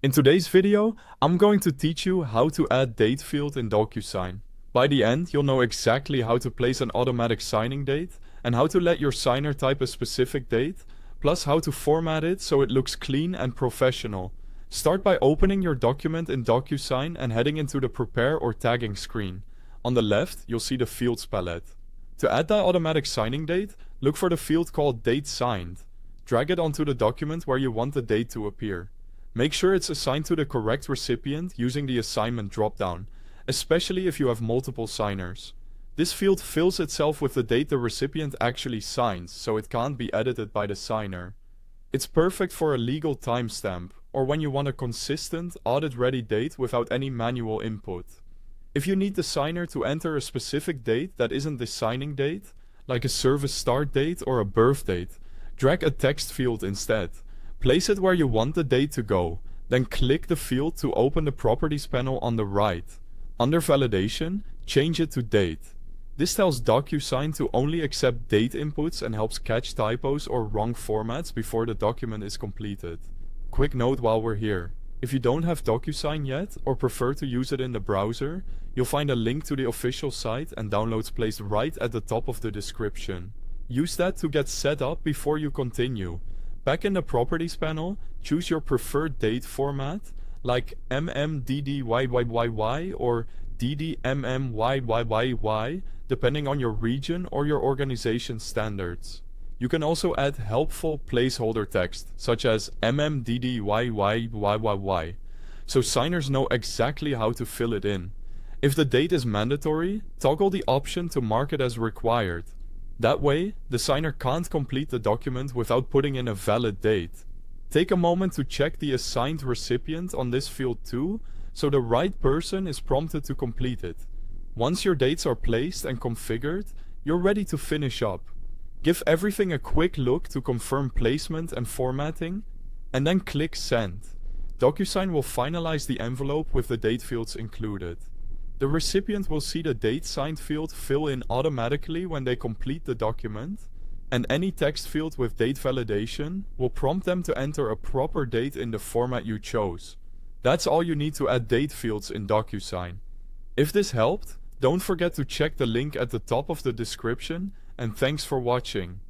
In today's video, I'm going to teach you how to add date field in DocuSign. By the end, you'll know exactly how to place an automatic signing date and how to let your signer type a specific date, plus how to format it so it looks clean and professional. Start by opening your document in DocuSign and heading into the Prepare or Tagging screen. On the left, you'll see the Fields palette. To add the automatic signing date, look for the field called Date Signed. Drag it onto the document where you want the date to appear. Make sure it's assigned to the correct recipient using the assignment dropdown, especially if you have multiple signers. This field fills itself with the date the recipient actually signs, so it can't be edited by the signer. It's perfect for a legal timestamp, or when you want a consistent, audit-ready date without any manual input. If you need the signer to enter a specific date that isn't the signing date, like a service start date or a birth date, drag a text field instead. Place it where you want the date to go, then click the field to open the Properties panel on the right. Under Validation, change it to Date. This tells DocuSign to only accept date inputs and helps catch typos or wrong formats before the document is completed. Quick note while we're here. If you don't have DocuSign yet or prefer to use it in the browser, you'll find a link to the official site and downloads placed right at the top of the description. Use that to get set up before you continue. Back in the Properties panel, choose your preferred date format, like MMDDYYYY or DDMMYYYY, depending on your region or your organization standards. You can also add helpful placeholder text, such as MMDDYYYYY, so signers know exactly how to fill it in. If the date is mandatory, toggle the option to mark it as required. That way, the signer can't complete the document without putting in a valid date. Take a moment to check the assigned recipient on this field too, so the right person is prompted to complete it. Once your dates are placed and configured, you're ready to finish up. Give everything a quick look to confirm placement and formatting, and then click Send. DocuSign will finalize the envelope with the date fields included. The recipient will see the date signed field fill in automatically when they complete the document, and any text field with date validation will prompt them to enter a proper date in the format you chose. That's all you need to add date fields in DocuSign. If this helped, don't forget to check the link at the top of the description, and thanks for watching.